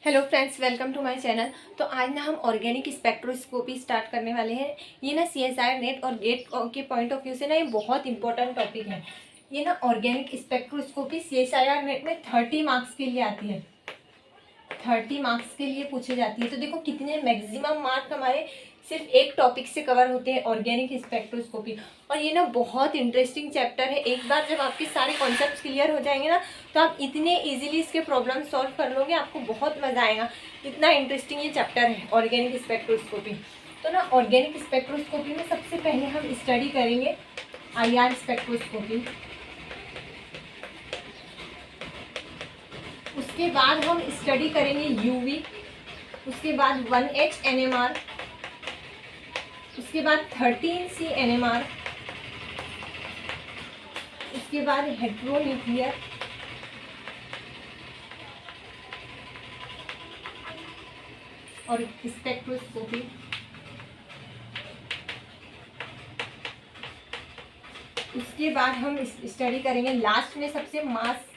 Hello friends, welcome to my channel. तो आज ना हम ऑर्गेनिक स्पेक्ट्रोस्कोपी स्टार्ट करने वाले हैं। ये ना सीएसआई नेट और गेट के पॉइंट ऑफ व्यू से ना ये बहुत इंपॉर्टेंट टॉपिक है। ये ना ऑर्गेनिक स्पेक्ट्रोस्कोपी सीएसआईआर नेट में 30 मार्क्स के लिए आती है। 30 मार्क्स के लिए पूछी जाती है। तो देखो कितने मैक्सिमम मार्क हमारे सिर्फ एक टॉपिक से कवर होते हैं, ऑर्गेनिक स्पेक्ट्रोस्कोपी। और ये ना बहुत इंटरेस्टिंग चैप्टर है। एक बार जब आपके सारे कॉन्सेप्ट्स क्लियर हो जाएंगे ना, तो आप इतने इजीली इसके प्रॉब्लम सॉल्व कर लोगे, आपको बहुत मज़ा आएगा। इतना इंटरेस्टिंग ये चैप्टर है ऑर्गेनिक स्पेक्ट्रोस्कोपी। तो ना ऑर्गेनिक स्पेक्ट्रोस्कोपी में सबसे पहले हम स्टडी करेंगे IR स्पेक्ट्रोस्कोपी। उसके बाद हम स्टडी करेंगे UV। उसके बाद 1H NMR। उसके बाद 13C NMR। उसके बाद हेट्रोन्यूक्लियर। और स्पेक्ट्रोस्कोपी। उसके बाद हम स्टडी करेंगे लास्ट में सबसे मास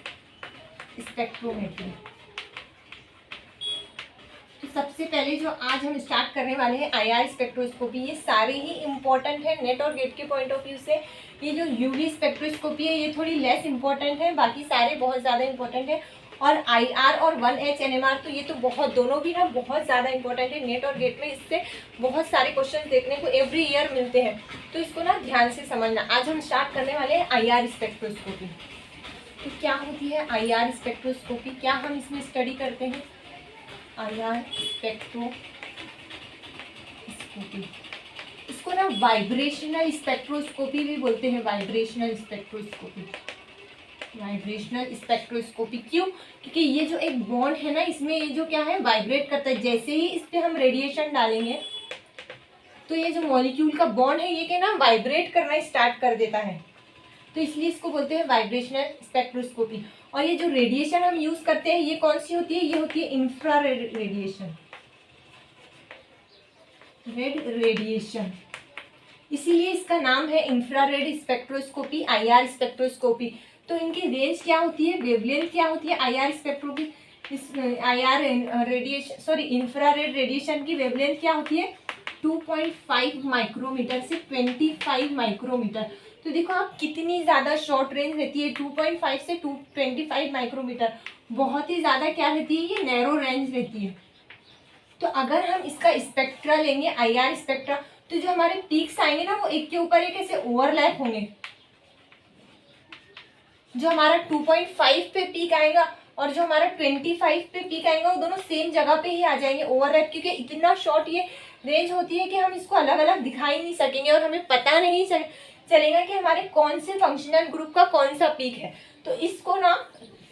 स्पेक्ट्रोमेट्री। तो सबसे पहले जो आज हम स्टार्ट करने वाले हैं IR स्पेक्ट्रोस्कोपी, ये सारे ही इंपॉर्टेंट है नेट और गेट के पॉइंट ऑफ व्यू से। ये जो UV स्पेक्ट्रोस्कोपी है ये थोड़ी लेस इंपॉर्टेंट है, बाकी सारे बहुत ज़्यादा इंपॉर्टेंट है। और IR और 1H NMR तो ये तो बहुत, दोनों भी ना बहुत ज़्यादा इंपॉर्टेंट है नेट और गेट में। इससे बहुत सारे क्वेश्चन देखने को एवरी ईयर मिलते हैं, तो इसको ना ध्यान से समझना। आज हम स्टार्ट करने वाले हैं IR स्पेक्ट्रोस्कोपी। तो क्या होती है IR स्पेक्ट्रोस्कोपी, क्या हम इसमें स्टडी करते हैं? IR स्पेक्ट्रोस्कोपी, इसको ना वाइब्रेशनल स्पेक्ट्रोस्कोपी भी बोलते हैं। वाइब्रेशनल स्पेक्ट्रोस्कोपी, वाइब्रेशनल स्पेक्ट्रोस्कोपी क्यों? क्योंकि ये जो एक बॉन्ड है ना, इसमें ये जो क्या है, वाइब्रेट करता है। जैसे ही इस पे हम रेडिएशन डालेंगे तो ये जो मॉलिक्यूल का बॉन्ड है ये क्या ना वाइब्रेट करना स्टार्ट कर देता है, तो इसलिए इसको बोलते हैं वाइब्रेशनल स्पेक्ट्रोस्कोपी। और ये जो रेडिएशन हम यूज करते हैं ये कौन सी होती है? ये होती है इंफ्रारेड रेडिएशन, रेड रेडिएशन। इसीलिए इसका नाम है इंफ्रारेड स्पेक्ट्रोस्कोपी, IR स्पेक्ट्रोस्कोपी। तो इनकी रेंज क्या होती है, वेवलेंथ क्या होती है? IR spectroscopy, IR radiation, sorry infrared radiation की वेवलेंथ क्या होती है? 2.5 माइक्रोमीटर से 25 माइक्रोमीटर। तो देखो आप कितनी ज़्यादा शॉर्ट रेंज रहती है, 2.5 से 225 माइक्रोमीटर। बहुत ही ज़्यादा क्या रहती है, ये नैरो रेंज रहती है। तो अगर हम इसका स्पेक्ट्रा लेंगे IR स्पेक्ट्रा, तो जो हमारे पीक्स आएंगे ना वो एक के ऊपर एक ऐसे ओवरलैप होंगे। जो हमारा 2.5 पे पीक आएगा और जो हमारा 25 पे पीक आएगा वो दोनों सेम जगह पे ही आ जाएंगे ओवरलैप, क्योंकि इतना शॉर्ट ये रेंज होती है कि हम इसको अलग अलग दिखाई नहीं सकेंगे और हमें पता नहीं चलेगा कि हमारे कौन से फंक्शनल ग्रुप का कौन सा पीक है। तो इसको ना,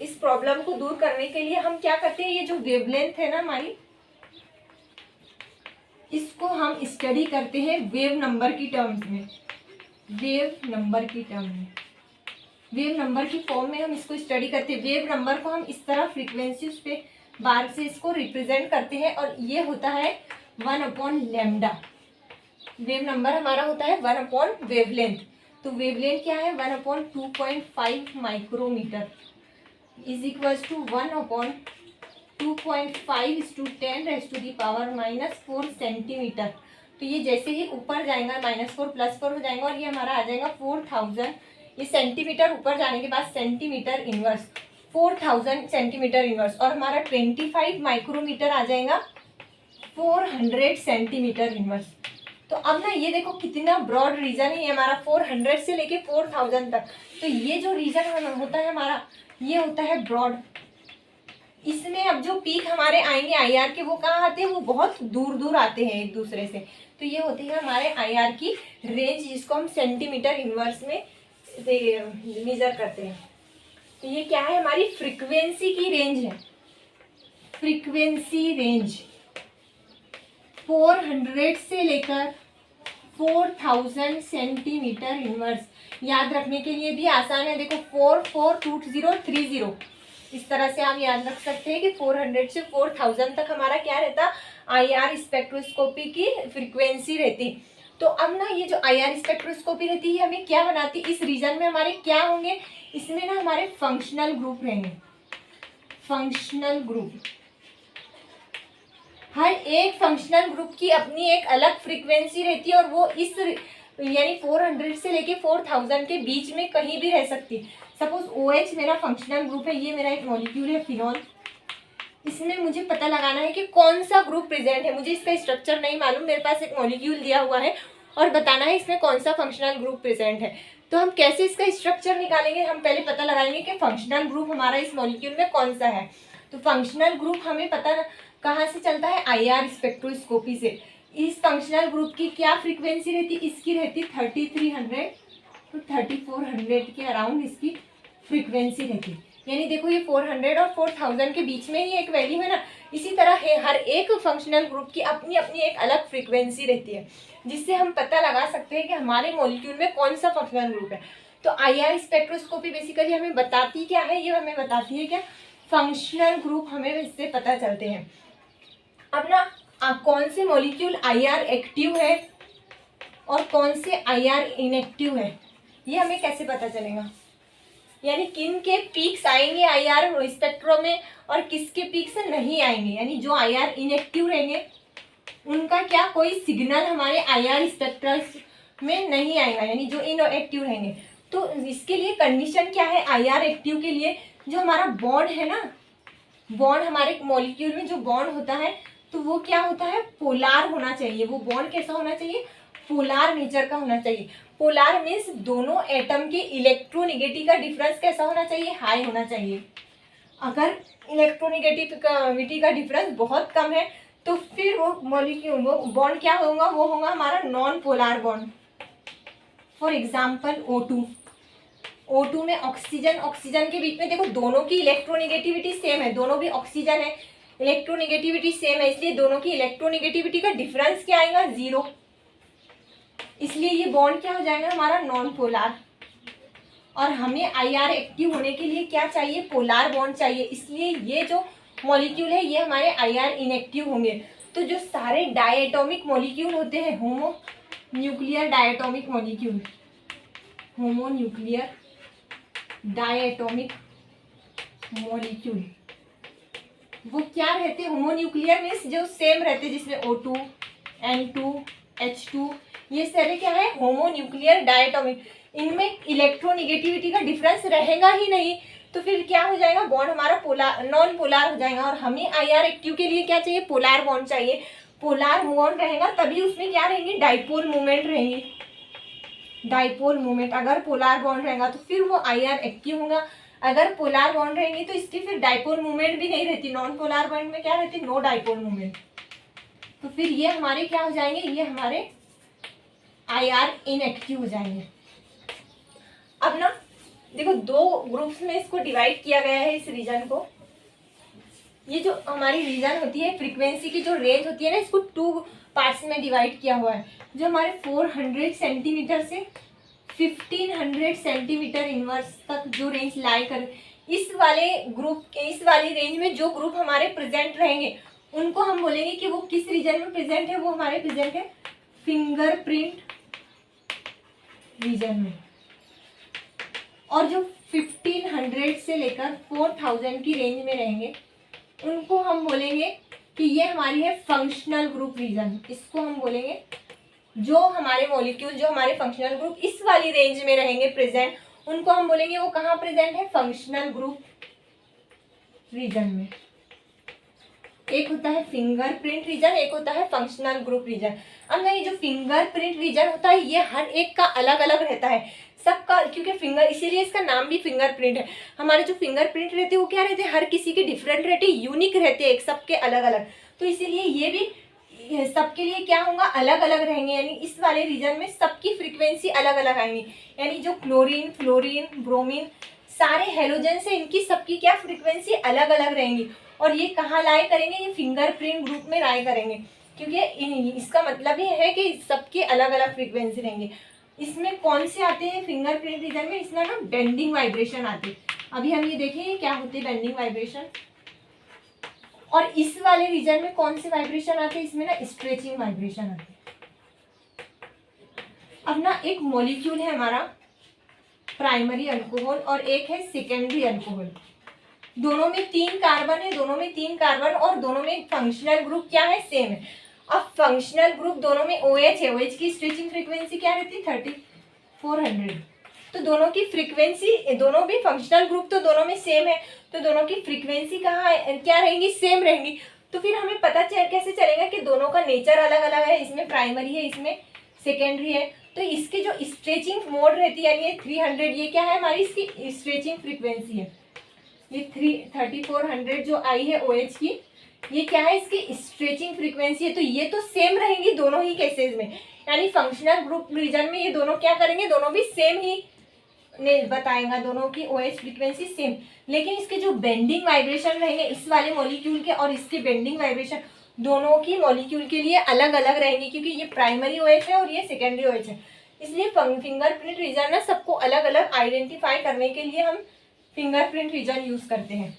इस प्रॉब्लम को दूर करने के लिए हम क्या करते हैं, ये जो वेवलेंथ है ना हमारी, इसको हम स्टडी करते हैं वेव नंबर की टर्म्स में। वेव नंबर की टर्म में, वेव नंबर की फॉर्म में हम इसको स्टडी करते हैं। वेव नंबर को हम इस तरह फ्रीक्वेंसीज पे बार से इसको रिप्रेजेंट करते हैं और ये होता है 1/λ। वेव नंबर हमारा होता है 1/ वेवलेंथ। तो वेवलेंथ क्या है? 1/2.5 micrometre is equal to 1/2.5 × 10⁻⁴ centimetre. तो ये जैसे ही ऊपर जाएगा -4 +4 हो जाएगा और ये हमारा आ जाएगा 4000। ये सेंटीमीटर ऊपर जाने के बाद सेंटीमीटर इनवर्स, 4000 सेंटीमीटर इनवर्स। और हमारा 25 माइक्रोमीटर आ जाएगा 400 सेंटीमीटर इनवर्स। तो अब ना ये देखो कितना ब्रॉड रीजन है ये हमारा, 400 से लेके 4000 तक। तो ये जो रीजन होता है हमारा, ये होता है ब्रॉड। इसमें अब जो पीक हमारे आएंगे IR के, वो कहाँ आते हैं? वो बहुत दूर दूर आते हैं एक दूसरे से। तो ये होती है हमारे IR की रेंज, जिसको हम सेंटीमीटर इनवर्स में मेजर करते हैं। तो ये क्या है? हमारी फ्रीक्वेंसी की रेंज है। फ्रीक्वेंसी रेंज 400 से लेकर 4000 सेंटीमीटर इनवर्स। याद रखने के लिए भी आसान है, देखो 442030, इस तरह से आप याद रख सकते हैं कि 400 से 4000 तक हमारा क्या रहता? IR स्पेक्ट्रोस्कोपी की फ्रीक्वेंसी रहती। तो अब ना ये जो IR स्पेक्ट्रोस्कोपी रहती है हमें क्या बनाती? इस रीजन में हमारे क्या होंगे? इसमें ना हमारे फंक्शनल ग्रुप रहेंगे। फंक्शनल ग्रुप, हर एक फंक्शनल ग्रुप की अपनी एक अलग फ्रीक्वेंसी रहती है और वो इस यानी 400 से लेके 4000 के बीच में कहीं भी रह सकती है। सपोज OH मेरा फंक्शनल ग्रुप है, ये मेरा एक मॉलिक्यूल है फिनॉल। इसमें मुझे पता लगाना है कि कौन सा ग्रुप प्रेजेंट है। मुझे इसका स्ट्रक्चर नहीं मालूम, मेरे पास एक मॉलिक्यूल दिया हुआ है और बताना है इसमें कौन सा फंक्शनल ग्रुप प्रेजेंट है। तो हम कैसे इसका स्ट्रक्चर निकालेंगे, हम पहले पता लगाएंगे कि फंक्शनल ग्रुप हमारा इस मॉलिक्यूल में कौन सा है। तो फंक्शनल ग्रुप हमें पता कहाँ से चलता है, IR स्पेक्ट्रोस्कोपी से। इस फंक्शनल ग्रुप की क्या फ्रीक्वेंसी रहती, इसकी रहती 3300 to 3400 के अराउंड इसकी फ्रीक्वेंसी रहती। यानी देखो ये 400 और 4000 के बीच में ही एक वैल्यू है ना। इसी तरह है हर एक फंक्शनल ग्रुप की अपनी अपनी एक अलग फ्रीक्वेंसी रहती है, जिससे हम पता लगा सकते हैं कि हमारे मॉलिक्यूल में कौन सा फंक्शनल ग्रुप है। तो IR स्पेक्ट्रोस्कोपी बेसिकली हमें बताती क्या है, ये हमें बताती है क्या, फंक्शनल ग्रुप हमें इससे पता चलते हैं। अब ना कौन से मॉलिक्यूल IR एक्टिव है और कौन से IR इनएक्टिव है, ये हमें कैसे पता चलेगा। यानी किन के पीक्स आएंगे IR स्पेक्ट्रो में और किसके पीक्स नहीं आएंगे। यानी जो IR इनएक्टिव रहेंगे उनका क्या कोई सिग्नल हमारे IR स्पेक्ट्रल में नहीं आएगा, यानी जो इनएक्टिव रहेंगे। तो इसके लिए कंडीशन क्या है, IR एक्टिव के लिए जो हमारा बॉन्ड है ना, बॉन्ड हमारे मॉलिक्यूल में जो बॉन्ड होता है तो वो क्या होता है, पोलार होना चाहिए। वो बॉन्ड कैसा होना चाहिए, पोलार नेचर का होना चाहिए। पोलार मीन्स दोनों एटम के इलेक्ट्रोनेगेटिव का डिफरेंस कैसा होना चाहिए, हाई होना चाहिए। अगर इलेक्ट्रोनेगेटिविटी का डिफरेंस बहुत कम है तो फिर वो मॉलिक्यूल वो बॉन्ड क्या होगा, वो होगा हमारा non polar bond. For example O2 में ऑक्सीजन ऑक्सीजन के बीच में देखो दोनों की इलेक्ट्रोनेगेटिविटी सेम है, दोनों भी ऑक्सीजन है, इलेक्ट्रोनेगेटिविटी सेम है, इसलिए दोनों की इलेक्ट्रोनेगेटिविटी का डिफरेंस क्या आएगा, 0। इसलिए ये बॉन्ड क्या हो जाएगा हमारा नॉन पोलार। और हमें IR एक्टिव होने के लिए क्या चाहिए, पोलार बॉन्ड चाहिए। इसलिए ये जो मॉलिक्यूल है ये हमारे IR इनएक्टिव होंगे। तो जो सारे डायटोमिक मॉलिक्यूल होते हैं, homonuclear diatomic molecule, homonuclear diatomic molecule वो क्या रहते हैं, होमोन्यूक्लियर मीन्स जो सेम रहते हैं, जिसमें O2 N2 H2 ये सारे क्या है, होमोन्यूक्लियर डायटोमिक। इनमें इलेक्ट्रोनेगेटिविटी का डिफरेंस रहेगा ही नहीं, तो फिर क्या हो जाएगा, बॉन्ड हमारा पोलार नॉन पोलार हो जाएगा। और हमें IR एक्टिव के लिए क्या चाहिए, पोलार बॉन्ड चाहिए। पोलार बॉन्ड रहेगा तभी उसमें क्या रहेंगे, डाइपोल मूवमेंट रहेंगी, डाइपोल मूवमेंट। अगर पोलार बॉन्ड रहेगा तो फिर वो IR एक्टिव होगा। अगर पोलार बॉन्ड रहेंगी तो इसकी फिर डाइपोल मूवमेंट भी नहीं रहती। नॉन पोलार बॉन्ड में क्या रहती, नो डाइपोल मूवमेंट। तो फिर ये हमारे क्या हो जाएंगे, ये हमारे IR इनएक्टिव हो जाएंगे। अब ना देखो दो ग्रुप्स में इसको डिवाइड किया गया है इस रीजन को। ये जो हमारी रीजन होती है, फ्रीक्वेंसी की जो रेंज होती है ना, इसको 2 पार्ट्स में डिवाइड किया हुआ है। जो हमारे 400 सेंटीमीटर से 1500 सेंटीमीटर इनवर्स तक जो रेंज लाई कर, इस वाले ग्रुप के इस वाली रेंज में जो ग्रुप हमारे प्रेजेंट रहेंगे उनको हम बोलेंगे कि वो किस रीजन में प्रेजेंट है, वो हमारे प्रेजेंट है फिंगरप्रिंट रीजन में। और जो 1500 से लेकर 4000 की रेंज में रहेंगे उनको हम बोलेंगे कि ये हमारी है फंक्शनल ग्रुप रीजन। इसको हम बोलेंगे जो हमारे मॉलिक्यूल जो हमारे फंक्शनल ग्रुप इस वाली रेंज में रहेंगे प्रेजेंट, उनको हम बोलेंगे वो कहाँ प्रेजेंट है, फंक्शनल ग्रुप रीजन में। एक होता है फिंगरप्रिंट रीजन, एक होता है फंक्शनल ग्रुप रीजन। अब ना ये जो फिंगरप्रिंट रीजन होता है ये हर एक का अलग अलग रहता है सबका, क्योंकि फिंगर इसीलिए इसका नाम भी फिंगरप्रिंट है। हमारे जो फिंगरप्रिंट रहते हैं वो क्या रहते हैं, हर किसी के डिफरेंट रहते हैं, यूनिक रहते हैं, एक सबके अलग अलग। तो इसीलिए ये भी सबके लिए क्या होगा, अलग अलग रहेंगे। यानी इस वाले रीजन में सबकी फ्रीक्वेंसी अलग अलग आएंगी। यानी जो क्लोरीन फ्लोरीन ब्रोमीन सारे हेलोजन से इनकी सबकी क्या फ्रीक्वेंसी अलग अलग रहेंगी। और ये कहाँ लाए करेंगे, ये फिंगरप्रिंट ग्रुप में लाए करेंगे, क्योंकि इसका मतलब ये है कि सबके अलग अलग फ्रीक्वेंसी रहेंगे। इसमें कौन से आते हैं फिंगरप्रिंट रीजन में, इसमें ना बेंडिंग वाइब्रेशन आते हैं। अभी हम ये देखेंगे क्या होते हैं बेंडिंग वाइब्रेशन। और इस वाले रीजन में कौन से वाइब्रेशन आते हैं, इसमें ना स्ट्रेचिंग वाइब्रेशन आते हैं। अब ना एक मॉलिक्यूल है हमारा प्राइमरी अल्कोहल और एक है सेकेंडरी अल्कोहल। दोनों में 3 कार्बन है, दोनों में 3 कार्बन और दोनों में फंक्शनल ग्रुप क्या है, सेम है। अब फंक्शनल ग्रुप दोनों में OH है, OH की स्ट्रेचिंग फ्रीक्वेंसी क्या रहती है 3400। तो दोनों की फ्रीक्वेंसी, दोनों भी फंक्शनल ग्रुप तो दोनों में सेम है, तो दोनों की फ्रीक्वेंसी कहाँ क्या रहेंगी, सेम रहेंगी। तो फिर हमें पता कैसे चलेगा कि दोनों का नेचर अलग अलग है, इसमें प्राइमरी है इसमें सेकेंडरी है। तो इसके जो स्ट्रेचिंग मोड रहती है यानी 300, ये क्या है हमारी इसकी स्ट्रेचिंग फ्रीक्वेंसी है। ये 3400 जो आई है OH की, ये क्या है इसकी स्ट्रेचिंग फ्रीक्वेंसी है। तो ये तो सेम रहेंगी दोनों ही केसेस में, यानी फंक्शनल ग्रुप रीजन में ये दोनों क्या करेंगे, दोनों भी सेम ही ने बताएगा, दोनों की OH फ्रीक्वेंसी सेम। लेकिन इसके जो बेंडिंग वाइब्रेशन रहेंगे इस वाले मॉलिक्यूल के और इसके बेंडिंग वाइब्रेशन दोनों की मॉलिक्यूल के लिए अलग अलग रहेंगे, क्योंकि ये प्राइमरी OH है और ये सेकेंडरी OH है। इसलिए फिंगरप्रिंट रीजन ना सबको अलग अलग आइडेंटिफाई करने के लिए हम फिंगरप्रिंट रीजन यूज करते हैं।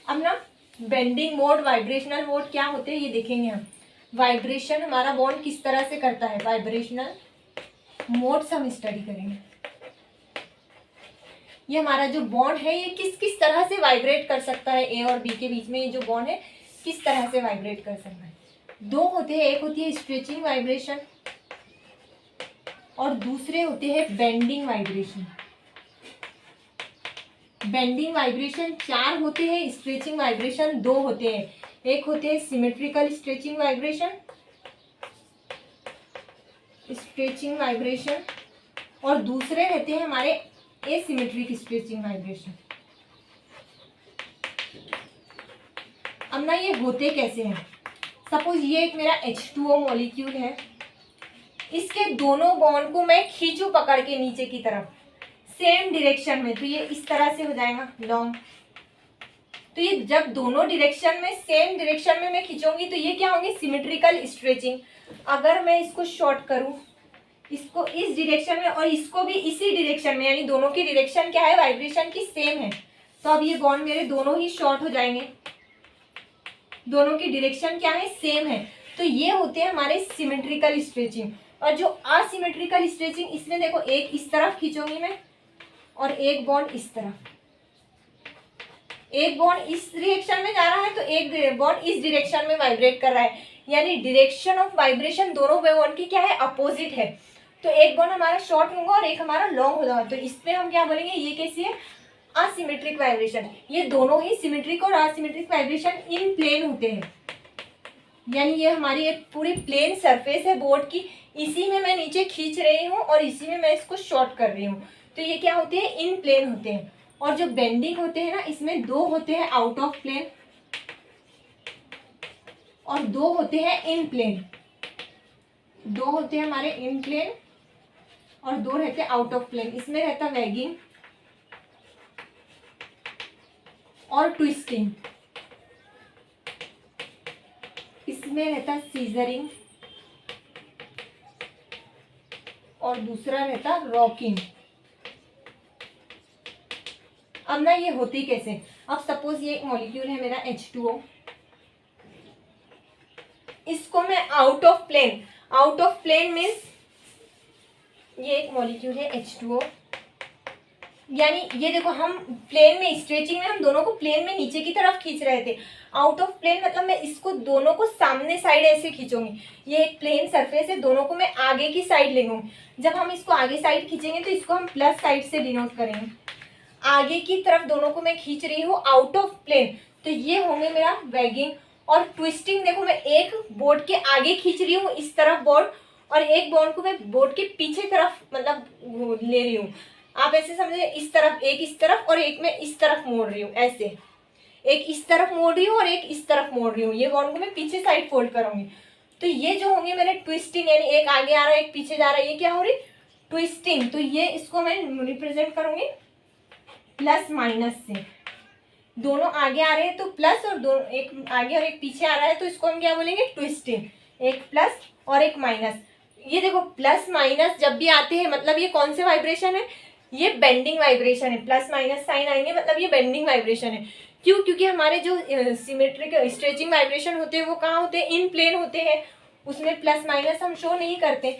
अब ना बेंडिंग मोड, वाइब्रेशनल मोड क्या होते हैं ये देखेंगे हम। वाइब्रेशन हमारा बॉन्ड किस तरह से करता है, वाइब्रेशनल मोड्स हम स्टडी करेंगे। ये हमारा जो बॉन्ड है ये किस किस तरह से वाइब्रेट कर सकता है, ए और बी के बीच में ये जो बॉन्ड है किस तरह से वाइब्रेट कर सकता है। दो होते हैं, एक होती है स्ट्रेचिंग वाइब्रेशन और दूसरे होते हैं बेंडिंग वाइब्रेशन। बेंडिंग वाइब्रेशन 4 होते हैं, स्ट्रेचिंग वाइब्रेशन 2 होते हैं। एक होते हैं सिमेट्रिकल स्ट्रेचिंग वाइब्रेशन, और दूसरे रहते हैं हमारे एसिमेट्रिक स्ट्रेचिंग वाइब्रेशन। अब ना ये होते कैसे हैं, सपोज ये एक मेरा H2O मॉलिक्यूल है, इसके दोनों बॉन्ड को मैं खींचूं पकड़ के नीचे की तरफ सेम डायरेक्शन में, तो ये इस तरह से हो जाएगा लॉन्ग। तो ये जब दोनों डायरेक्शन में सेम डायरेक्शन में मैं खींचूंगी तो ये क्या होंगे, सिमेट्रिकल स्ट्रेचिंग। अगर मैं इसको शॉर्ट करूं, इसको इस डायरेक्शन में और इसको भी इसी डायरेक्शन में, यानी दोनों की डायरेक्शन क्या है, वाइब्रेशन की सेम है, तो अब ये बॉन्ड मेरे दोनों ही शॉर्ट हो जाएंगे, दोनों की डायरेक्शन क्या है, सेम है। तो ये होते हैं हमारे सिमेट्रिकल स्ट्रेचिंग। और जो असिमेट्रिकल स्ट्रेचिंग, इसमें देखो एक इस तरफ खींचूंगी मैं और एक बॉन्ड इस तरफ, एक बॉन्ड इस डायरेक्शन में जा रहा है तो एक बॉन्ड इस डायरेक्शन में वाइब्रेट कर रहा है, यानी डायरेक्शन ऑफ वाइब्रेशन दोनों बॉन्ड की क्या है, अपोजिट है। तो एक बॉन्ड हमारा शॉर्ट होगा और एक हमारा लॉन्ग होगा, तो इसमें हम क्या बोलेंगे, ये कैसी है, असिमेट्रिक वाइब्रेशन। ये दोनों ही सिमेट्रिक और असिमेट्रिक वाइब्रेशन इन प्लेन होते हैं, यानी ये हमारी एक पूरी प्लेन सरफेस है बोर्ड की, इसी में मैं नीचे खींच रही हूँ और इसी में मैं इसको शॉर्ट कर रही हूँ, तो ये क्या होते हैं, इन प्लेन होते हैं। और जो बेंडिंग होते हैं ना, इसमें 2 होते हैं आउट ऑफ प्लेन और 2 होते हैं इन प्लेन। 2 होते हैं हमारे इन प्लेन और 2 रहते हैं आउट ऑफ प्लेन। इसमें रहता वैगिंग और ट्विस्टिंग, इसमें रहता सीजरिंग और दूसरा रहता रॉकिंग। अब ना ये होती कैसे, अब सपोज ये एक मॉलिक्यूल है मेरा H2O, इसको मैं आउट ऑफ प्लेन मीन्स ये एक मॉलिक्यूल है H2O, यानी ये देखो हम प्लेन में स्ट्रेचिंग में हम दोनों को प्लेन में नीचे की तरफ खींच रहे थे। आउट ऑफ प्लेन मतलब मैं इसको दोनों को सामने साइड ऐसे खींचूंगी, ये एक प्लेन सरफेस है, दोनों को मैं आगे की साइड ले लूंगी। जब हम इसको आगे साइड खींचेंगे तो इसको हम प्लस साइड से डिनोट करेंगे, आगे की तरफ दोनों को मैं खींच रही हूँ आउट ऑफ प्लेन, तो ये होंगे मेरा वैगिंग। और ट्विस्टिंग देखो, मैं एक बोर्ड के आगे खींच रही हूँ इस तरफ बॉन्ड, और एक बॉन्ड को मैं बोर्ड के पीछे तरफ मतलब ले रही हूँ। आप ऐसे समझे, इस तरफ एक इस तरफ और एक मैं इस तरफ मोड़ रही हूँ, ऐसे एक इस तरफ मोड़ रही हूँ और एक इस तरफ मोड़ रही हूँ, ये बॉन्ड को मैं पीछे साइड फोल्ड करूंगी। तो ये जो होंगे मेरे ट्विस्टिंग, यानी एक आगे आ रहा है एक पीछे जा रहा है, ये क्या हो रही, ट्विस्टिंग। तो ये इसको मैं रिप्रेजेंट करूंगी प्लस माइनस से, दोनों आगे आ रहे हैं तो प्लस और दो एक आगे और एक पीछे आ रहा है तो इसको हम क्या बोलेंगे, ट्विस्टिंग। एक प्लस और एक माइनस, ये देखो प्लस माइनस जब भी आते हैं मतलब ये कौन से वाइब्रेशन है, ये बेंडिंग वाइब्रेशन है। प्लस माइनस साइन आएंगे मतलब ये बेंडिंग वाइब्रेशन है। क्यों, क्योंकि हमारे जो सिमेट्रिक स्ट्रेचिंग वाइब्रेशन होते हैं वो कहाँ होते हैं, इन प्लेन होते हैं, उसमें प्लस माइनस हम शो नहीं करते।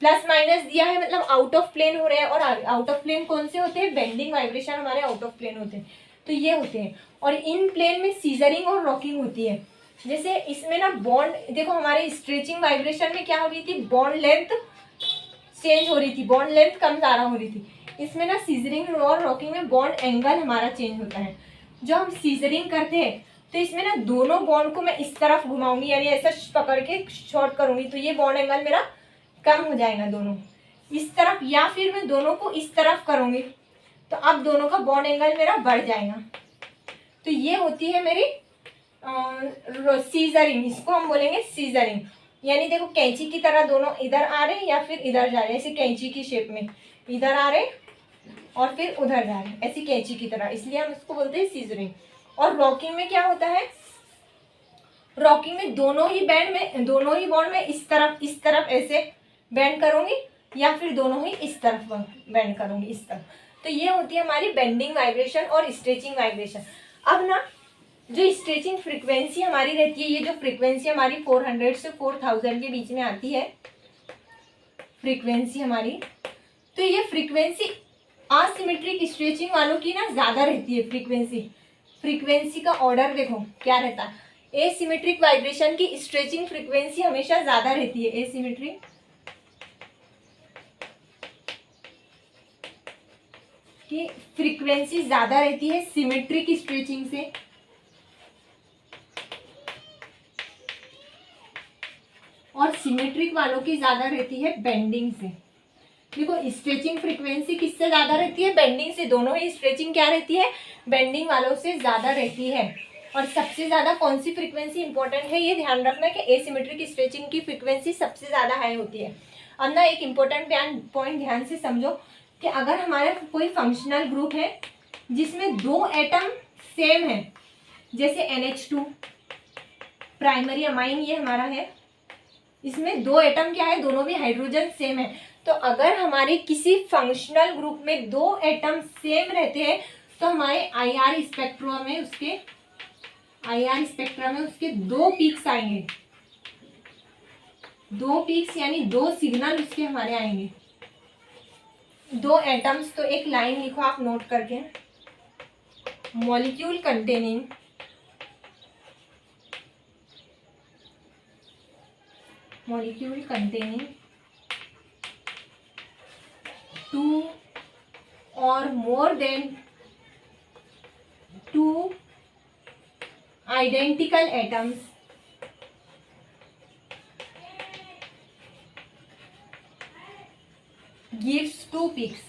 प्लस माइनस दिया है मतलब आउट ऑफ प्लेन हो रहे हैं, और आउट ऑफ प्लेन कौन से होते हैं, बेंडिंग वाइब्रेशन हमारे आउट ऑफ प्लेन होते हैं। तो ये होते हैं। और इन प्लेन में सीजरिंग और रॉकिंग होती है। जैसे इसमें ना बॉन्ड देखो, हमारे स्ट्रेचिंग वाइब्रेशन में क्या हो रही थी, बॉन्ड लेंथ चेंज हो रही थी, बॉन्ड लेंथ कम ज़्यादा हो रही थी। इसमें ना सीजरिंग और रॉकिंग में बॉन्ड एंगल हमारा चेंज होता है। जो हम सीजरिंग करते हैं तो इसमें ना दोनों बॉन्ड को मैं इस तरफ घुमाऊंगी, यानी ऐसा पकड़ के शॉर्ट करूंगी, तो ये बॉन्ड एंगल मेरा कम हो जाएगा दोनों इस तरफ, या फिर मैं दोनों को इस तरफ करूंगी तो अब दोनों का बॉन्ड एंगल मेरा बढ़ जाएगा। तो ये होती है मेरी सीजरिंग, इसको हम बोलेंगे सीजरिंग। यानी देखो कैंची की तरह दोनों इधर आ रहे हैं या फिर इधर जा रहे हैं, ऐसे कैंची की शेप में इधर आ रहे और फिर उधर जा रहे हैं, ऐसी कैंची की तरह, इसलिए हम इसको बोलते हैं सीजरिंग। और रॉकिंग में क्या होता है, रॉकिंग में दोनों ही बॉन्ड में इस तरफ ऐसे बेंड करूंगी या फिर दोनों ही इस तरफ बेंड करूंगी, इस तरफ। तो ये होती है हमारी बेंडिंग वाइब्रेशन और स्ट्रेचिंग वाइब्रेशन। अब ना जो स्ट्रेचिंग फ्रीक्वेंसी हमारी रहती है, ये जो फ्रीक्वेंसी हमारी 400 से 4000 के बीच में आती है फ्रीक्वेंसी हमारी, तो ये फ्रीक्वेंसी असिमेट्रिक स्ट्रेचिंग वालों की ना ज़्यादा रहती है। फ्रीक्वेंसी का ऑर्डर देखो क्या रहता है, एसिमेट्रिक वाइब्रेशन की स्ट्रेचिंग फ्रीक्वेंसी हमेशा ज़्यादा रहती है, एसिमेट्रिक की फ्रीक्वेंसी ज़्यादा रहती है सिमेट्रिक स्ट्रेचिंग से। और सिमेट्रिक वालों की ज़्यादा रहती है बेंडिंग से। देखो स्ट्रेचिंग फ्रीक्वेंसी किससे ज़्यादा रहती है, बेंडिंग से। दोनों ही स्ट्रेचिंग क्या रहती है, बेंडिंग वालों से ज़्यादा रहती है। और सबसे ज़्यादा कौन सी फ्रीक्वेंसी इंपॉर्टेंट है, ये ध्यान रखना कि एसिमेट्रिक स्ट्रेचिंग की फ्रीक्वेंसी सबसे ज़्यादा हाई होती है। अब ना एक इम्पोर्टेंट पॉइंट ध्यान से समझो कि अगर हमारा कोई फंक्शनल ग्रुप है जिसमें दो एटम सेम है, जैसे NH2 प्राइमरी अमाइन ये हमारा है, इसमें दो एटम क्या है, दोनों भी हाइड्रोजन सेम है। तो अगर हमारे किसी फंक्शनल ग्रुप में दो एटम सेम रहते हैं तो हमारे IR स्पेक्ट्रा में उसके दो पीक्स आएंगे, दो पीक्स यानी दो सिग्नल उसके हमारे आएंगे, दो एटम्स। तो एक लाइन लिखो आप नोट करके, molecule containing two or more than two identical atoms gives two peaks।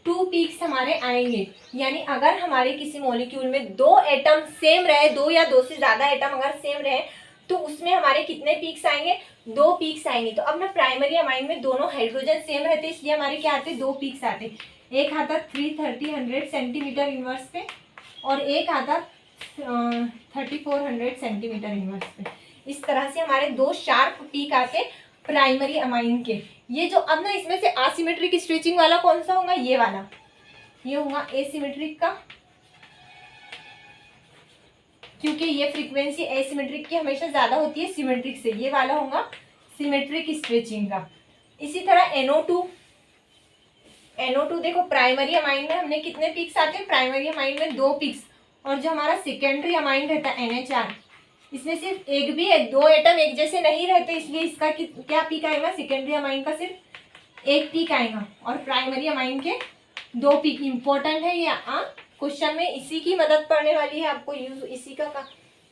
Two peaks हमारे आएंगे, यानी अगर हमारे किसी मॉलिक्यूल में दो एटम सेम रहे, दो या दो से ज्यादा एटम अगर सेम रहे तो उसमें हमारे कितने पीक्स आएंगे, दो पीक्स आएंगे। तो अब ना प्राइमरी अमाइन में दोनों हाइड्रोजन सेम रहते, इसलिए हमारे क्या आते, दो पीक्स आते। एक आता 330 सेंटीमीटर इनवर्स पे और एक आता 3400 सेंटीमीटर इनवर्स पे। इस तरह से हमारे दो शार्प पीक आते प्राइमरी अमाइन के। ये जो अब ना इसमें से असिमेट्रिक स्ट्रेचिंग वाला कौन सा होगा, ये वाला, ये होगा एसिमेट्रिक का, क्योंकि ये फ्रीक्वेंसी एसिमेट्रिक की हमेशा ज्यादा होती है सिमेट्रिक से। ये वाला होगा सिमेट्रिक स्ट्रेचिंग का। इसी तरह NO2 देखो प्राइमरी अमाइन में हमने कितने पीक्स आते हैं, प्राइमरी अमाइन में दो पीक्स। और जो हमारा सेकेंडरी अमाइन रहता है NHR, इसमें सिर्फ एक भी है, दो एटम एक जैसे नहीं रहते, इसलिए इसका क्या पीक आएगा, सेकेंडरी अमाइन का सिर्फ एक पीक आएगा और प्राइमरी अमाइन के दो पीक। इंपॉर्टेंट है ये, क्वेश्चन में इसी की मदद पड़ने वाली है, आपको यूज इसी का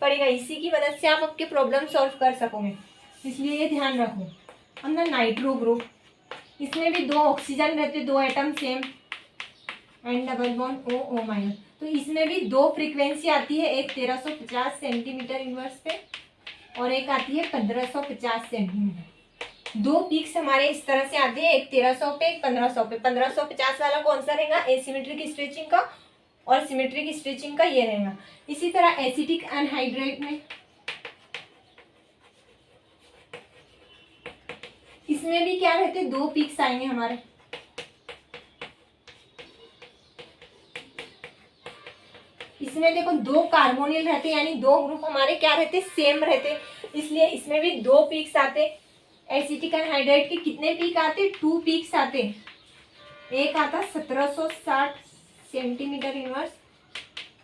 पड़ेगा, इसी की मदद से आप आपके प्रॉब्लम सॉल्व कर सकोगे, इसलिए ये ध्यान रखो। अब ना नाइट्रो ग्रुप, इसमें भी दो ऑक्सीजन रहते, दो atom same, and double bond O minus. तो इसमें भी दो फ्रीक्वेंसी आती है, एक 1350 सेंटीमीटर इनवर्स पे और एक आती है 1550 सेंटीमीटर। दो पीक्स हमारे इस तरह से आते हैं, एक 1300 पे, एक 1500 पे। 1550 वाला कौन सा रहेगा, एसिमेट्रिक स्ट्रेचिंग का, और सिमेट्रिक स्ट्रेचिंग का ये रहेगा। इसी तरह एसिटिक एनहाइड्रेट में, इसमें भी क्या रहते, दो पीक्स आएंगे हमारे। इसमें देखो दो कार्बोनिल रहते, यानी दो ग्रुप हमारे क्या रहते, सेम रहते, इसलिए इसमें भी दो पीक्स आते। एसिटिक एनहाइड्रेट के कितने पीक आते, टू पीक्स आते। एक आता 1760 सेंटीमीटर इनवर्स,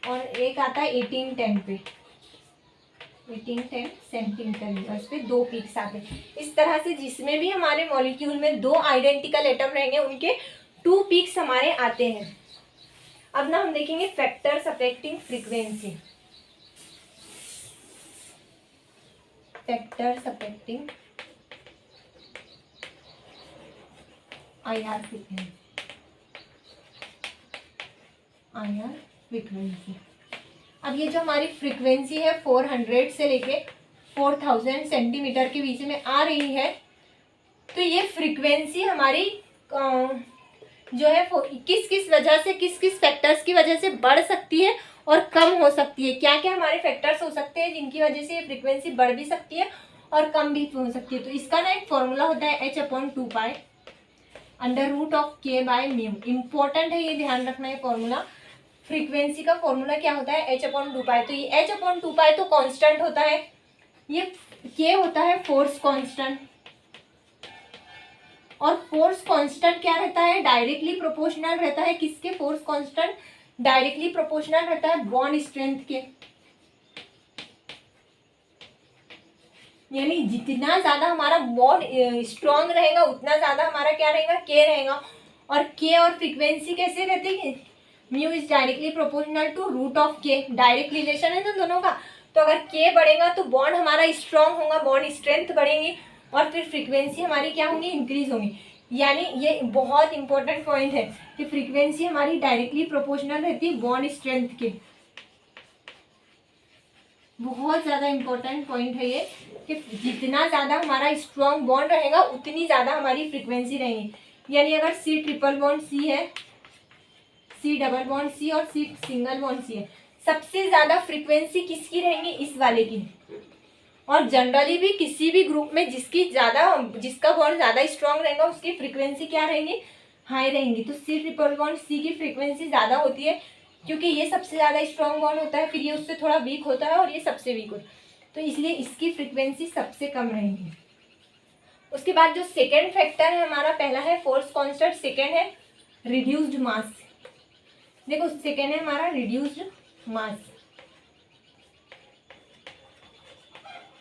और एक आता है 1810 पे, 1810 सेंटीमीटर इनवर्स पे 2 पीक्स आते हैं। इस तरह से जिसमें भी हमारे मॉलिक्यूल में 2 आइडेंटिकल एटम रहेंगे उनके 2 पीक्स हमारे आते हैं। अब ना हम देखेंगे factors affecting frequency, factors affecting IR frequency, IR frequency. अब ये जो हमारी फ्रीक्वेंसी है 400 से लेके 4000 सेंटीमीटर के बीच में आ रही है, तो ये फ्रीक्वेंसी हमारी जो है किस किस वजह से, किस किस फैक्टर्स की वजह से बढ़ सकती है और कम हो सकती है। क्या क्या हमारे फैक्टर्स हो सकते हैं जिनकी वजह से ये फ्रीक्वेंसी बढ़ भी सकती है और कम भी हो सकती है। तो इसका ना एक फॉर्मूला होता है h/2π √k/μ। इम्पोर्टेंट है, ये ध्यान रखना है फॉर्मूला। फ्रीक्वेंसी का फॉर्मूला क्या होता है h/2π। तो ये h/2π तो कांस्टेंट होता है, ये k होता है फोर्स कांस्टेंट, और फोर्स कांस्टेंट क्या रहता है, डायरेक्टली प्रोपोर्शनल रहता है। किसके फोर्स कांस्टेंट डायरेक्टली प्रोपोर्शनल रहता है, बॉन्ड स्ट्रेंथ के। यानी जितना ज्यादा हमारा बॉन्ड स्ट्रॉन्ग रहेगा उतना ज्यादा हमारा क्या रहेगा, के रहेगा। और के और फ्रीक्वेंसी कैसे रहती है, mu is directly proportional to √k, direct relation है ना दोनों का। तो अगर के बढ़ेगा तो बॉन्ड हमारा स्ट्रॉन्ग होगा, बॉन्ड स्ट्रेंथ बढ़ेगी, और फिर फ्रीक्वेंसी हमारी क्या होंगी, इंक्रीज होंगी। यानी ये बहुत इंपॉर्टेंट पॉइंट है कि फ्रीक्वेंसी हमारी डायरेक्टली प्रोपोर्शनल रहती है बॉन्ड स्ट्रेंथ के। बहुत ज़्यादा इंपॉर्टेंट पॉइंट है ये कि जितना ज़्यादा हमारा स्ट्रॉन्ग बॉन्ड रहेगा उतनी ज़्यादा हमारी फ्रीक्वेंसी रहेगी। यानी अगर C�ट्रिपल बॉन्ड C है, C�डबल बॉन्ड C और C सिंगल बॉन्ड C है, सबसे ज़्यादा फ्रीक्वेंसी किसकी रहेंगी, इस वाले की। और जनरली भी किसी भी ग्रुप में जिसका बॉन्ड ज़्यादा स्ट्रॉन्ग रहेगा उसकी फ्रीक्वेंसी क्या रहेंगी, हाई रहेंगी। तो C�ट्रिपल बॉन्ड C की फ्रीक्वेंसी ज़्यादा होती है क्योंकि ये सबसे ज़्यादा स्ट्रॉन्ग बॉन्ड होता है, फिर ये उससे थोड़ा वीक होता है और ये सबसे वीक होता है, तो इसलिए इसकी फ्रीक्वेंसी सबसे कम रहेगी। उसके बाद जो सेकेंड फैक्टर है हमारा, पहला है फोर्स कांस्टेंट, सेकेंड है रिड्यूस्ड मास। देखो सेकेंड है हमारा रिड्यूस्ड मास।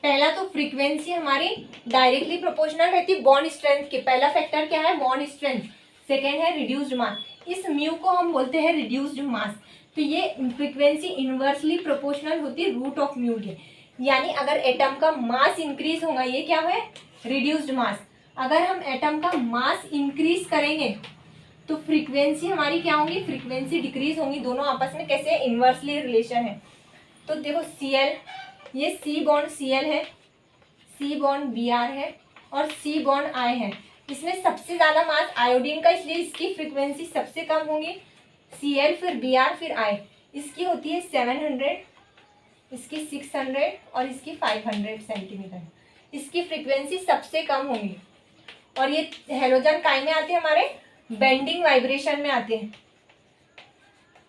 पहला तो फ्रीक्वेंसी हमारी डायरेक्टली प्रोपोर्शनल रहती है बॉन्ड स्ट्रेंथ के। पहला फैक्टर क्या है, बॉन्ड स्ट्रेंथ। सेकेंड है रिड्यूस्ड मास। इस म्यू को हम बोलते हैं रिड्यूस्ड मास। तो ये फ्रीक्वेंसी इनवर्सली प्रोपोर्शनल होती है √μ के। यानी अगर एटम का मास इंक्रीज होगा, ये क्या है, रिड्यूस्ड मास। अगर हम एटम का मास इंक्रीज करेंगे तो फ्रीक्वेंसी हमारी क्या होगी, फ्रीक्वेंसी डिक्रीज होंगी। दोनों आपस में कैसे इनवर्सली रिलेशन है। तो देखो Cl, ये C बॉन्ड Cl है, C बॉन्ड Br है और C बॉन्ड I है। इसमें सबसे ज़्यादा मास आयोडीन का, इसलिए इसकी फ्रीक्वेंसी सबसे कम होगी। Cl फिर Br फिर I, इसकी होती है 700, इसकी 600 और इसकी 500 सेंटीमीटर। इसकी फ्रीक्वेंसी सबसे कम होगी। और ये हेलोजन काय में आते हैं, हमारे बेंडिंग वाइब्रेशन में आते हैं।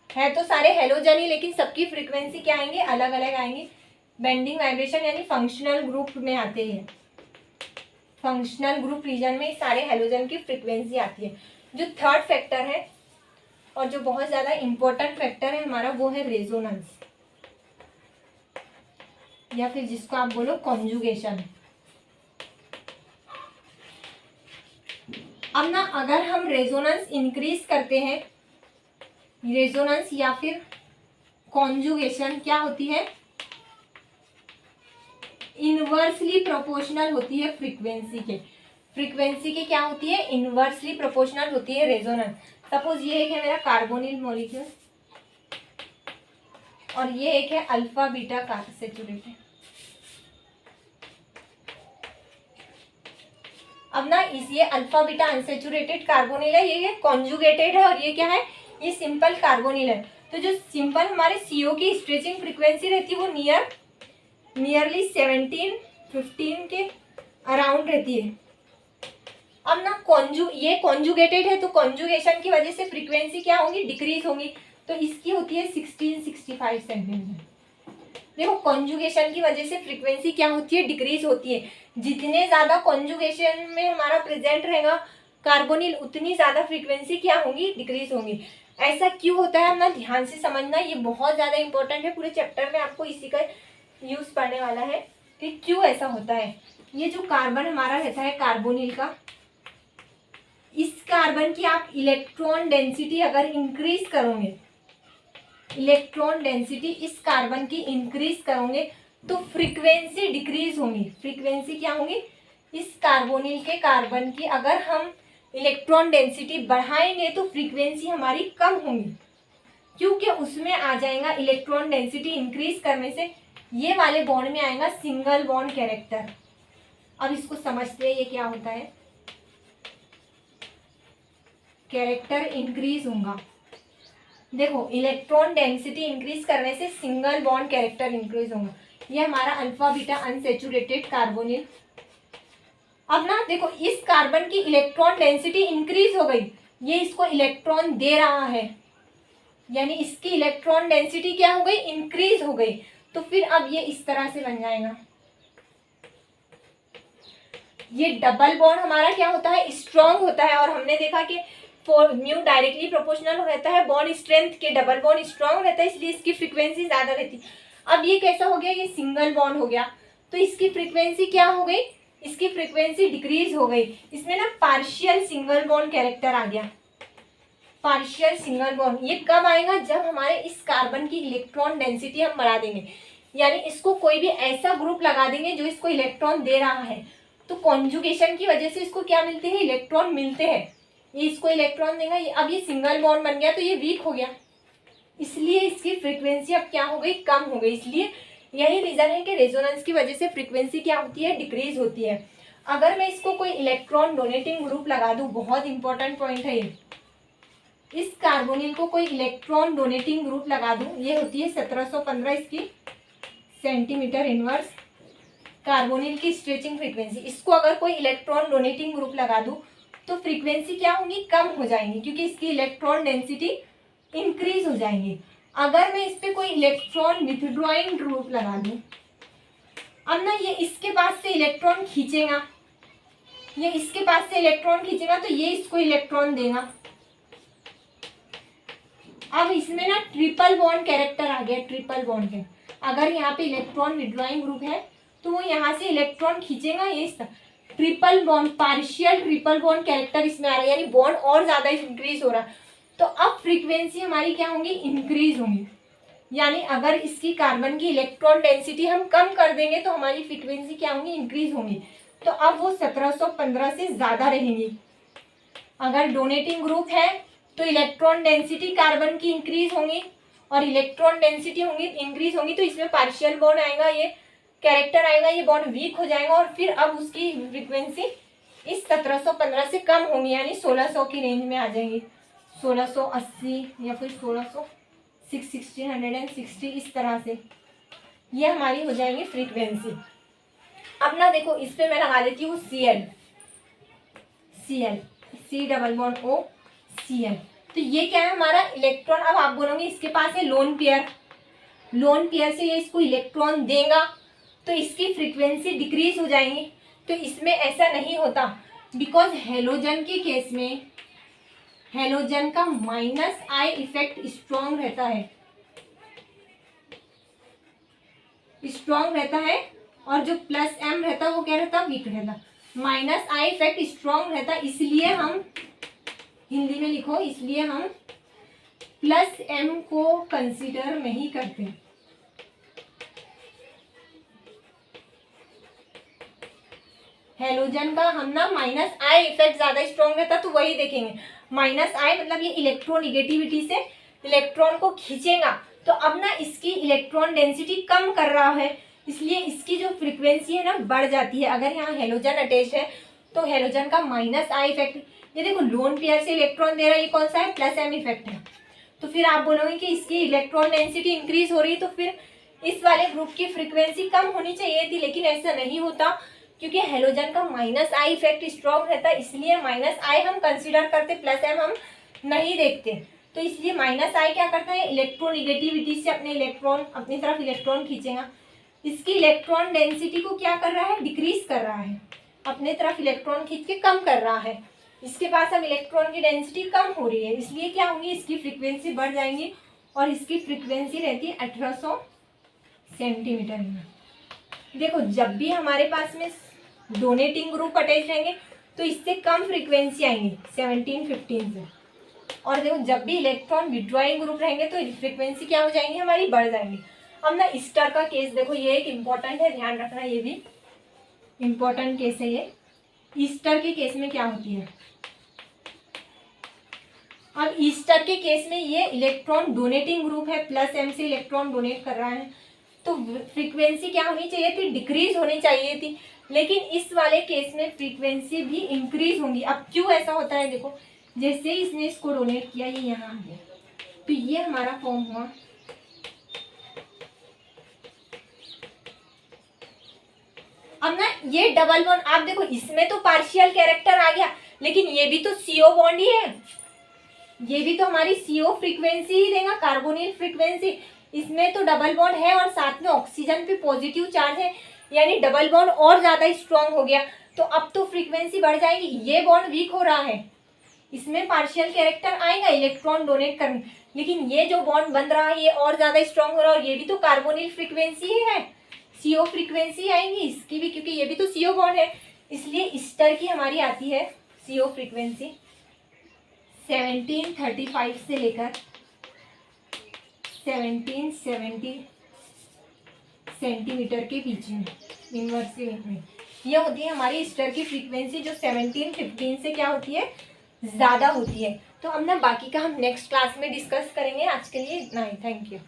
है तो सारे हेलोजन ही, लेकिन सबकी फ्रीक्वेंसी क्या आएंगे, अलग अलग आएंगे। बेंडिंग वाइब्रेशन यानी फंक्शनल ग्रुप में आते हैं, फंक्शनल ग्रुप रीजन में सारे हेलोजन की फ्रीक्वेंसी आती है। जो थर्ड फैक्टर है और जो बहुत ज़्यादा इंपॉर्टेंट फैक्टर है हमारा, वो है रेजोनेंस, या फिर जिसको आप बोलो कॉन्जुगेशन। अब ना अगर हम रेजोनेंस इंक्रीज करते हैं, रेजोनेंस या फिर कॉन्जुगेशन क्या होती है, इनवर्सली प्रोपोर्शनल होती है फ्रीक्वेंसी के। फ्रीक्वेंसी के क्या होती है, इनवर्सली प्रोपोर्शनल होती है रेजोनेंस। सपोज ये एक है मेरा कार्बोनिल मॉलिक्यूल और ये एक है अल्फा बीटा सैचुरेटेड। अब ना ये अल्फा बीटा अनसैचुरेटेड कार्बोनिल है, ये कॉन्जुगेटेड है, और ये क्या है, ये सिंपल कार्बोनिल है। तो जो सिंपल हमारे CO की स्ट्रेचिंग फ्रीक्वेंसी रहती है वो नियरली 17-15 के अराउंड रहती है। अब ना ये कॉन्जुगेटेड है तो कॉन्जुगेशन की वजह से फ्रीक्वेंसी क्या होगी, डिक्रीज होगी। तो इसकी होती है 1665 सेंटीमीटर। देखो कॉन्जुगेशन की वजह से फ्रीक्वेंसी क्या होती है, डिक्रीज होती है। जितने ज़्यादा कॉन्जुगेशन में हमारा प्रेजेंट रहेगा कार्बोनिल, उतनी ज़्यादा फ्रीक्वेंसी क्या होगी, डिक्रीज होंगी। ऐसा क्यों होता है अपना ध्यान से समझना, ये बहुत ज़्यादा इंपॉर्टेंट है, पूरे चैप्टर में आपको इसी का यूज़ पढ़ने वाला है कि क्यों ऐसा होता है। ये जो कार्बन हमारा रहता है कार्बोनिल का, इस कार्बन की आप इलेक्ट्रॉन डेंसिटी अगर इंक्रीज करोगे, इलेक्ट्रॉन डेंसिटी इस कार्बन की इंक्रीज करोगे तो फ्रीक्वेंसी डिक्रीज होगी। फ्रीक्वेंसी क्या होगी, इस कार्बोनिल के कार्बन की अगर हम इलेक्ट्रॉन डेंसिटी बढ़ाएंगे तो फ्रीक्वेंसी हमारी कम होगी, क्योंकि उसमें आ जाएगा इलेक्ट्रॉन डेंसिटी इंक्रीज करने से ये वाले बॉन्ड में आएगा सिंगल बॉन्ड कैरेक्टर। अब इसको समझते हैं ये क्या होता है। कैरेक्टर इंक्रीज होगा, देखो इलेक्ट्रॉन डेंसिटी इंक्रीज करने से सिंगल बॉन्ड कैरेक्टर इंक्रीज होगा। ये हमारा अल्फा बीटा अनसैचुरेटेड कार्बोनिल। अब ना देखो इस कार्बन की इलेक्ट्रॉन डेंसिटी इंक्रीज हो गई, ये इसको इलेक्ट्रॉन दे रहा है, यानी इसकी इलेक्ट्रॉन डेंसिटी क्या हो गई, इंक्रीज हो गई। तो फिर अब ये इस तरह से बन जाएगा। ये डबल बॉन्ड हमारा क्या होता है, स्ट्रॉन्ग होता है, और हमने देखा कि म्यू डायरेक्टली प्रोपोर्शनल रहता है बॉन्ड स्ट्रेंथ के, डबल बॉन्ड स्ट्रॉन्ग रहता है इसलिए इसकी फ्रीक्वेंसी ज्यादा रहती है। अब ये कैसा हो गया, ये सिंगल बॉन्ड हो गया तो इसकी फ्रीक्वेंसी क्या हो गई, इसकी फ्रीक्वेंसी डिक्रीज हो गई। इसमें ना पार्शियल सिंगल बॉन्ड कैरेक्टर आ गया, पार्शियल सिंगल बॉन्ड। ये कब आएगा, जब हमारे इस कार्बन की इलेक्ट्रॉन डेंसिटी हम बढ़ा देंगे, यानी इसको कोई भी ऐसा ग्रुप लगा देंगे जो इसको इलेक्ट्रॉन दे रहा है, तो कॉन्जुगेशन की वजह से इसको क्या मिलते हैं, इलेक्ट्रॉन मिलते हैं। ये इसको इलेक्ट्रॉन देगा, अब ये सिंगल बॉन्ड बन गया तो ये वीक हो गया, इसलिए इसकी फ्रीक्वेंसी अब क्या हो गई, कम हो गई। इसलिए यही रीजन है कि रेजोनेंस की वजह से फ्रीक्वेंसी क्या होती है, डिक्रीज होती है। अगर मैं इसको कोई इलेक्ट्रॉन डोनेटिंग ग्रुप लगा दूं, बहुत इंपॉर्टेंट पॉइंट है ये, इस कार्बोनिल को कोई इलेक्ट्रॉन डोनेटिंग ग्रुप लगा दूं, ये होती है 1715 इसकी सेंटीमीटर इनवर्स कार्बोनिल की स्ट्रेचिंग फ्रीक्वेंसी। इसको अगर कोई इलेक्ट्रॉन डोनेटिंग ग्रुप लगा दूं तो फ्रीक्वेंसी क्या होगी, कम हो जाएंगी, क्योंकि इसकी इलेक्ट्रॉन डेंसिटी इंक्रीज हो जाएंगी। अगर मैं इस पे कोई इलेक्ट्रॉन विथड्रॉइंग ग्रुप लगा दूं, अब ना ये इसके पास से इलेक्ट्रॉन खींचेगा, ये इसके पास से इलेक्ट्रॉन खींचेगा तो ये इसको इलेक्ट्रॉन देगा। अब इसमें ना ट्रिपल बॉन्ड कैरेक्टर आ गया, ट्रिपल बॉन्ड के अगर यहाँ पे इलेक्ट्रॉन विथड्रॉइंग ग्रुप है तो वो यहाँ से इलेक्ट्रॉन खींचेगा, ये triple bond, partial triple bond character इसमें आ रहा है, यानी बॉन्ड और ज्यादा इंक्रीज हो रहा है। तो अब फ्रीक्वेंसी हमारी क्या होंगी, इंक्रीज होंगी। यानी अगर इसकी कार्बन की इलेक्ट्रॉन डेंसिटी हम कम कर देंगे तो हमारी फ्रीक्वेंसी क्या होंगी, इंक्रीज होंगी। तो अब वो 1715 से ज्यादा रहेंगी। अगर डोनेटिंग ग्रुप है तो इलेक्ट्रॉन डेंसिटी कार्बन की इंक्रीज होंगी, और इलेक्ट्रॉन डेंसिटी होंगी इंक्रीज होंगी तो इसमें पार्शियल बॉन्ड आएगा, ये कैरेक्टर आएगा, ये बॉन्ड वीक हो जाएगा, और फिर अब उसकी फ्रीक्वेंसी इस 1715 से कम होंगी, यानी 1600 की रेंज में आ जाएंगी, 1680 या फिर 1660 इस तरह से ये हमारी हो जाएंगी फ्रीक्वेंसी। अब ना देखो इस पे मैं लगा देती हूँ Cl, C double bond O Cl। तो ये क्या है हमारा इलेक्ट्रॉन। अब आप बोलोगे इसके पास है लोन पेयर, लोन पेयर से ये इसको इलेक्ट्रॉन देगा तो इसकी फ्रीक्वेंसी डिक्रीज हो जाएंगी। तो इसमें ऐसा नहीं होता, बिकॉज हेलोजन के केस में हेलोजन का माइनस आई इफेक्ट स्ट्रॉन्ग रहता है, स्ट्रॉन्ग रहता है, और जो प्लस एम रहता है वो क्या रहता, वीक रहता। माइनस आई इफेक्ट स्ट्रॉन्ग रहता, इसलिए हम हिंदी में लिखो, इसलिए हम प्लस एम को कंसीडर नहीं करते। हेलोजन का हम ना माइनस आई इफेक्ट ज्यादा स्ट्रॉन्ग रहता तो वही देखेंगे। माइनस आई मतलब ये इलेक्ट्रोनिगेटिविटी से इलेक्ट्रॉन को खींचेगा, तो अब ना इसकी इलेक्ट्रॉन डेंसिटी कम कर रहा है, इसलिए इसकी जो फ्रीक्वेंसी है ना बढ़ जाती है। अगर यहाँ हेलोजन अटैच है तो हेलोजन का माइनस आई इफेक्ट, ये देखो लोन पेयर से इलेक्ट्रॉन दे रहा है, ये कौन सा है, प्लस एम इफेक्ट है। तो फिर आप बोलोगे कि इसकी इलेक्ट्रॉन डेंसिटी इंक्रीज हो रही है, तो फिर इस वाले ग्रुप की फ्रीक्वेंसी कम होनी चाहिए थी, लेकिन ऐसा नहीं होता, क्योंकि हेलोजन का माइनस आई इफेक्ट स्ट्रॉन्ग रहता है, इसलिए माइनस आई हम कंसीडर करते, प्लस एम हम नहीं देखते। तो इसलिए माइनस आई क्या करता है, इलेक्ट्रोनिगेटिविटी से अपने इलेक्ट्रॉन अपनी तरफ इलेक्ट्रॉन खींचेगा। इसकी इलेक्ट्रॉन डेंसिटी को क्या कर रहा है, डिक्रीज कर रहा है, अपने तरफ इलेक्ट्रॉन खींच के कम कर रहा है। इसके पास अब इलेक्ट्रॉन की डेंसिटी कम हो रही है, इसलिए क्या होंगी, इसकी फ्रीक्वेंसी बढ़ जाएंगी और इसकी फ्रीक्वेंसी रहती है 1800 सेंटीमीटर में। देखो जब भी हमारे पास में डोनेटिंग ग्रुप अटैच रहेंगे तो इससे कम फ्रीक्वेंसी आएंगी 1715 से, और देखो जब भी इलेक्ट्रॉन विड्रॉइंग ग्रुप रहेंगे तो फ्रीक्वेंसी क्या हो जाएंगी, हमारी बढ़ जाएंगी। अब ना ईस्टर का केस देखो, ये एक इम्पॉर्टेंट है, ध्यान रखना, ये भी इम्पॉर्टेंट केस है ये। ईस्टर के केस में क्या होती है, अब ईस्टर के केस में ये इलेक्ट्रॉन डोनेटिंग ग्रुप है, प्लस m से इलेक्ट्रॉन डोनेट कर रहा है, तो फ्रीक्वेंसी क्या होनी चाहिए थी, डिक्रीज होनी चाहिए थी, लेकिन इस वाले केस में फ्रीक्वेंसी भी इंक्रीज होंगी। अब क्यों ऐसा होता है, देखो जैसे इसने इसको डोनेट किया, ये यहाँ आ गया, तो ये हमारा फॉर्म हुआ, अब ना ये डबल बॉन्ड, आप देखो इसमें तो पार्शियल कैरेक्टर आ गया, लेकिन ये भी तो CO बॉन्ड ही है, ये भी तो हमारी CO फ्रीक्वेंसी ही देगा, कार्बोनिल फ्रीक्वेंसी। इसमें तो डबल बॉन्ड है और साथ में ऑक्सीजन पे पॉजिटिव चार्ज है, यानी डबल बॉन्ड और ज्यादा स्ट्रांग हो गया, तो अब तो फ्रीक्वेंसी बढ़ जाएगी। ये बॉन्ड वीक हो रहा है, इसमें पार्शियल कैरेक्टर आएगा इलेक्ट्रॉन डोनेट करने, लेकिन ये जो बॉन्ड बन रहा है ये और ज्यादा स्ट्रांग हो रहा है, और ये भी तो कार्बोनिल फ्रीक्वेंसी ही है, CO फ्रीक्वेंसी आएंगी इसकी भी, क्योंकि ये भी तो CO बॉन्ड है, इसलिए ईस्टर की हमारी आती है CO फ्रीक्वेंसी 1735 से लेकर 1770 सेंटीमीटर के बीच में, इनवर्स में ये होती है हमारी ईस्टर की फ्रीक्वेंसी, जो 1715 से क्या होती है, ज़्यादा होती है। तो हम ना बाकी का हम नेक्स्ट क्लास में डिस्कस करेंगे, आज के लिए इतना ही, थैंक यू।